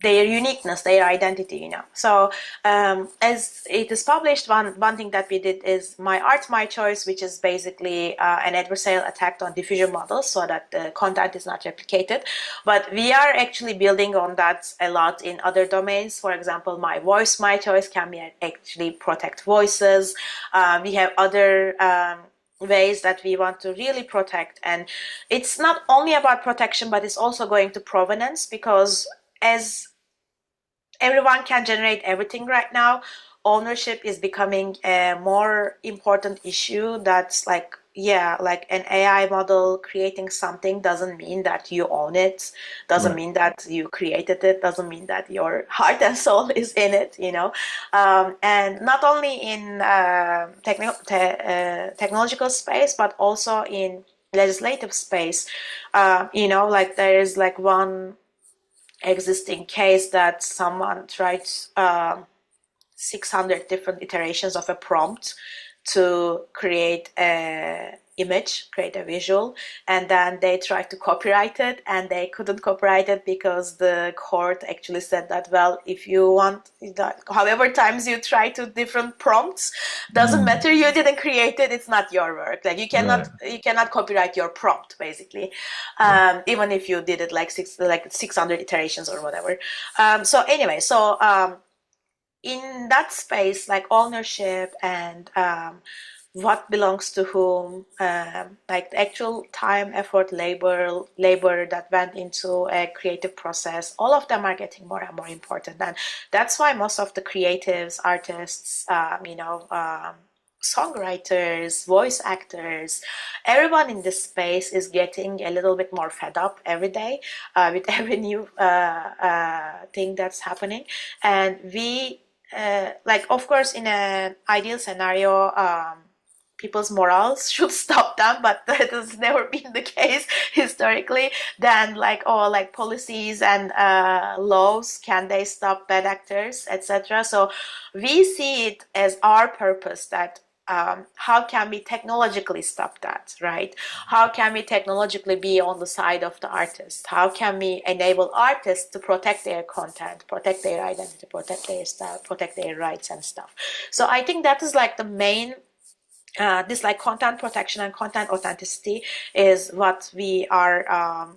uniqueness, their identity, So as it is published, one thing that we did is My Art, My Choice, which is basically an adversarial attack on diffusion models so that the content is not replicated. But we are actually building on that a lot in other domains. For example, My Voice, My Choice can be actually protect voices. We have other ways that we want to really protect. And it's not only about protection, but it's also going to provenance, because as everyone can generate everything right now, ownership is becoming a more important issue. That's like an AI model creating something doesn't mean that you own it, doesn't mean that you created it, doesn't mean that your heart and soul is in it, and not only in technological space, but also in legislative space. There is like one existing case that someone tried 600 different iterations of a prompt to create a image, create a visual, and then they tried to copyright it, and they couldn't copyright it because the court actually said that, well, if you want that, however times you try to different prompts, doesn't matter, you didn't create it, it's not your work. Like you cannot copyright your prompt, basically, even if you did it like 600 iterations or whatever. In that space, like ownership and what belongs to whom, like the actual time, effort, labor that went into a creative process, all of them are getting more and more important. And that's why most of the creatives, artists, songwriters, voice actors, everyone in this space is getting a little bit more fed up every day with every new thing that's happening. And we, of course, in an ideal scenario, people's morals should stop them, but that has never been the case historically. Then policies and laws, can they stop bad actors, etc. So we see it as our purpose that how can we technologically stop that, right? How can we technologically be on the side of the artist? How can we enable artists to protect their content, protect their identity, protect their style, protect their rights and stuff? So I think that is like the main this like content protection and content authenticity is what we are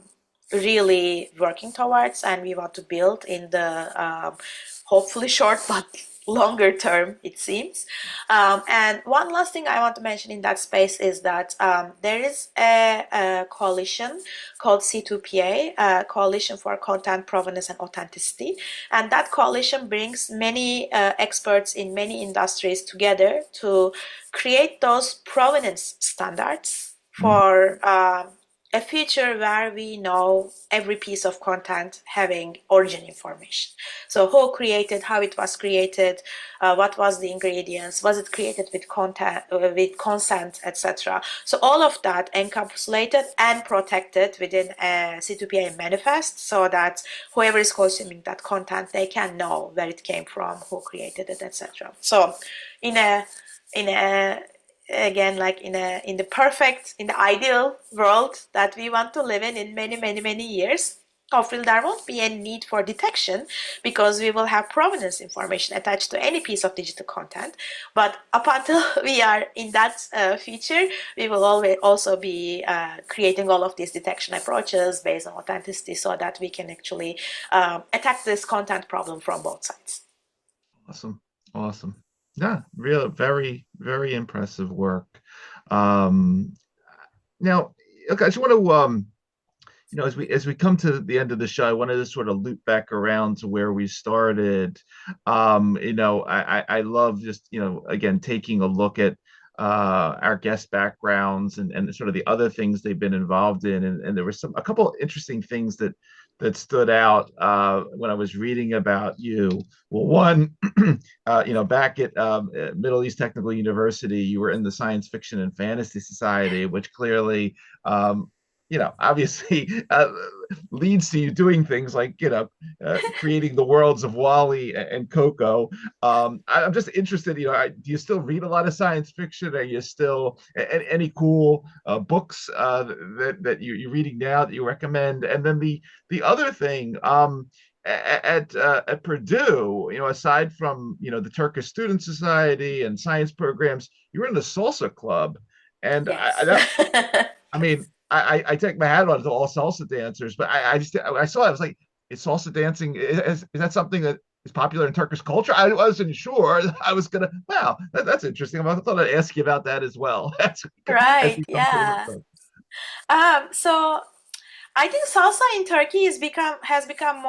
really working towards, and we want to build in the hopefully short but longer term, it seems. And one last thing I want to mention in that space is that there is a coalition called C2PA, Coalition for Content Provenance and Authenticity. And that coalition brings many experts in many industries together to create those provenance standards for a future where we know every piece of content having origin information. So who created, how it was created, what was the ingredients, was it created with content, with consent, etc. So all of that encapsulated and protected within a C2PA manifest, so that whoever is consuming that content, they can know where it came from, who created it, etc. So in a again, like in the ideal world that we want to live in many years, hopefully there won't be any need for detection, because we will have provenance information attached to any piece of digital content. But up until we are in that future, we will always also be creating all of these detection approaches based on authenticity, so that we can actually attack this content problem from both sides. Awesome. Yeah, real, very, very impressive work. Now, okay, I just want to, as we come to the end of the show, I wanted to sort of loop back around to where we started. I love just, again, taking a look at our guest backgrounds and sort of the other things they've been involved in, and there were a couple interesting things that stood out when I was reading about you. Well, one, back at Middle East Technical University, you were in the Science Fiction and Fantasy Society, which clearly, obviously leads to you doing things like, creating the worlds of Wally and Coco. I'm just interested, do you still read a lot of science fiction? Are you still any cool books that you're reading now that you recommend? And then the other thing, at Purdue, aside from the Turkish Student Society and science programs, you were in the salsa club, and yes. I mean, I take my hat on to all salsa dancers, but I saw it, I was like, is salsa dancing, is that something that is popular in Turkish culture? I wasn't sure. I was gonna, wow, that's interesting. I thought I'd ask you about that as well. Right, yeah. So I think salsa in Turkey has become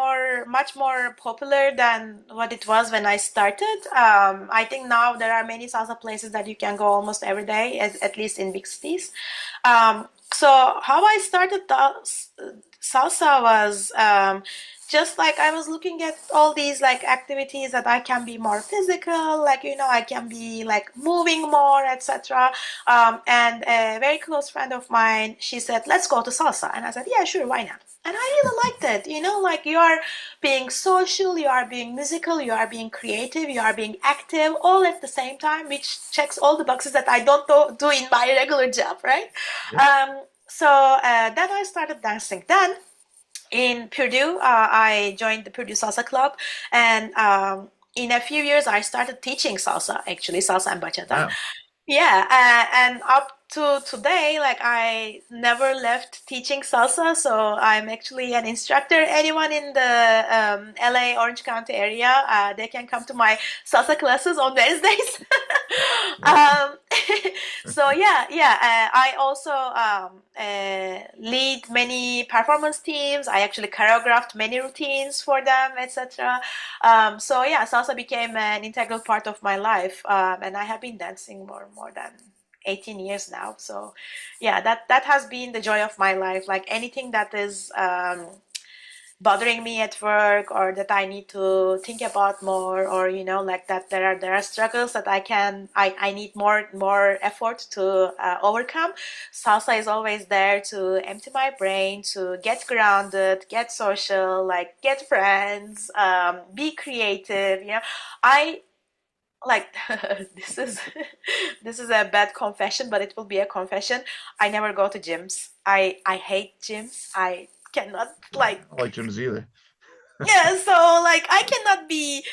much more popular than what it was when I started. I think now there are many salsa places that you can go almost every day, at least in big cities. So how I started the salsa was just like I was looking at all these like activities that I can be more physical, like I can be like moving more, etc. And a very close friend of mine, she said, "Let's go to salsa," and I said, "Yeah, sure, why not?" And I really liked it. Like you are being social, you are being musical, you are being creative, you are being active, all at the same time, which checks all the boxes that I don't do in my regular job, right? Yep. So then I started dancing. Then in Purdue, I joined the Purdue Salsa Club, and in a few years, I started teaching salsa, actually, salsa and bachata. Wow. Yeah, and up to today, like I never left teaching salsa, so I'm actually an instructor. Anyone in the LA Orange County area, they can come to my salsa classes on Wednesdays. So yeah, I also lead many performance teams. I actually choreographed many routines for them, etc. So yeah, salsa became an integral part of my life, and I have been dancing more than 18 years now. So yeah, that has been the joy of my life. Like anything that is bothering me at work, or that I need to think about more, or like that there are struggles that I need more effort to overcome. Salsa is always there to empty my brain, to get grounded, get social, like get friends, be creative. I like this is this is a bad confession, but it will be a confession. I never go to gyms. I hate gyms. I cannot like, I don't like gyms either. yeah, so like I cannot be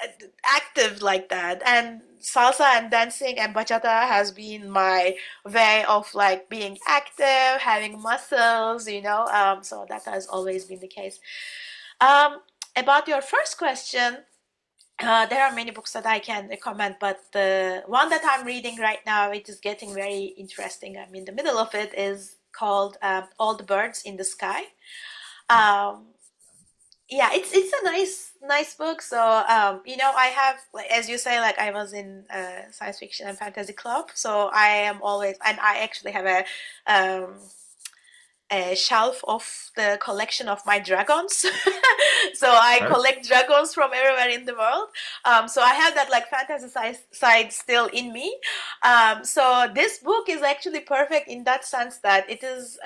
uh, active like that. And salsa and dancing and bachata has been my way of like being active, having muscles, so that has always been the case. Um, about your first question, there are many books that I can recommend, but the one that I'm reading right now, it is getting very interesting. I'm in the middle of it, is called All the Birds in the Sky. Um, yeah, it's a nice book. So I have, like, as you say, like I was in science fiction and fantasy club, so I am always, and I actually have um, a shelf of the collection of my dragons. So I Right? collect dragons from everywhere in the world. So I have that like fantasy side still in me. So this book is actually perfect in that sense that it is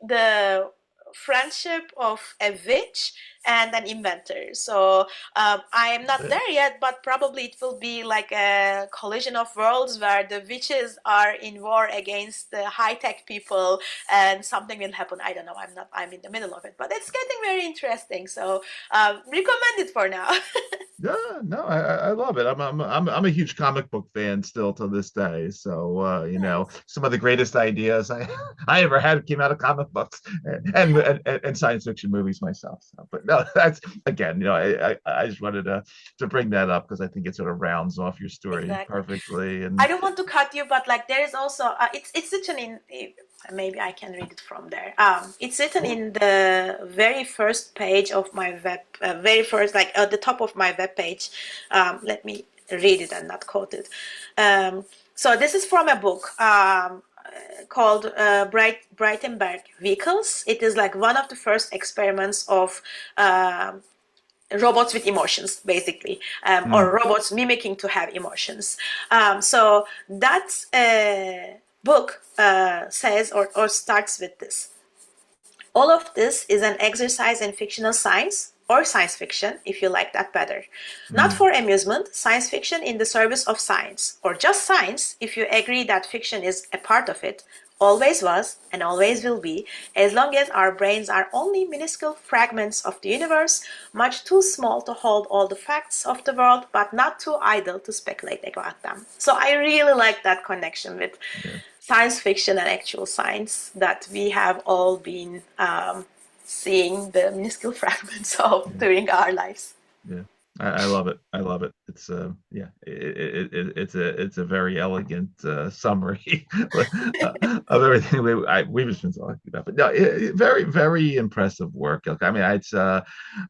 the friendship of a witch and an inventor. So I am not there yet, but probably it will be like a collision of worlds where the witches are in war against the high-tech people, and something will happen. I don't know. I'm in the middle of it, but it's getting very interesting. So recommend it for now. Yeah, no, I love it. I'm a huge comic book fan still to this day. So Nice. some of the greatest ideas I I ever had came out of comic books and science fiction movies myself. So, but no, that's again, I just wanted to bring that up because I think it sort of rounds off your story Exactly. perfectly. I And don't want to cut you, but like there is also it's written in, maybe I can read it from there. It's written sure, in the very first page of my web, very first, like at the top of my web page. Let me read it and not quote it. So this is from a book called Breitenberg Vehicles. It is like one of the first experiments of robots with emotions, basically, or mm, robots mimicking to have emotions. So that book says, or starts with this: all of this is an exercise in fictional science, or science fiction, if you like that better. Not mm, for amusement, science fiction in the service of science, or just science, if you agree that fiction is a part of it, always was and always will be, as long as our brains are only minuscule fragments of the universe, much too small to hold all the facts of the world, but not too idle to speculate about them. So I really like that connection with yeah. science fiction and actual science, that we have all been seeing the minuscule fragments of Yeah. during our lives. Yeah, I love it. I love it. It's it's a very elegant summary of everything we've just been talking about. But no, very very impressive work. Look, I mean, it's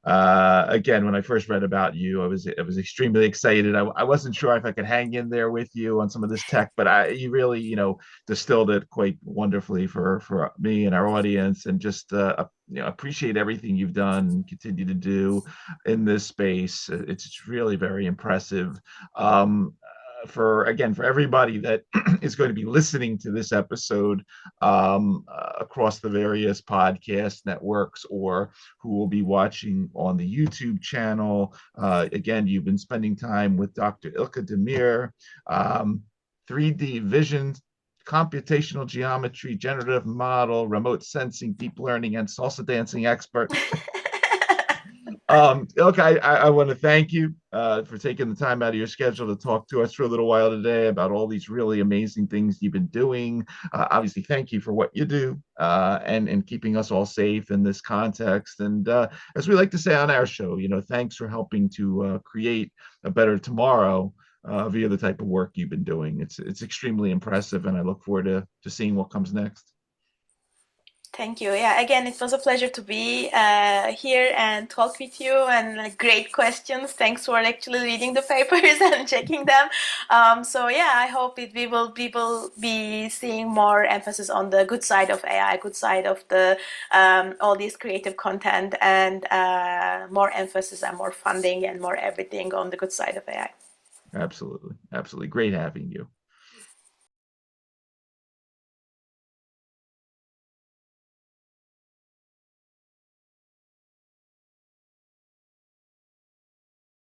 again, when I first read about you, I was extremely excited. I wasn't sure if I could hang in there with you on some of this tech, but you really distilled it quite wonderfully for me and our audience, and just appreciate everything you've done and continue to do in this space. It's really very impressive. For everybody that is going to be listening to this episode across the various podcast networks, or who will be watching on the YouTube channel, again, you've been spending time with Dr. Ilke Demir, um, 3D vision, computational geometry, generative model, remote sensing, deep learning, and salsa dancing expert. Look, I want to thank you for taking the time out of your schedule to talk to us for a little while today about all these really amazing things you've been doing. Obviously, thank you for what you do and keeping us all safe in this context. And as we like to say on our show, thanks for helping to create a better tomorrow via the type of work you've been doing. It's extremely impressive, and I look forward to seeing what comes next. Thank you. Yeah, again, it was a pleasure to be here and talk with you, and great questions. Thanks for actually reading the papers and checking them. So yeah, I hope we will be seeing more emphasis on the good side of AI, good side of the all these creative content, and more emphasis and more funding and more everything on the good side of AI. Absolutely. Absolutely. Great having you.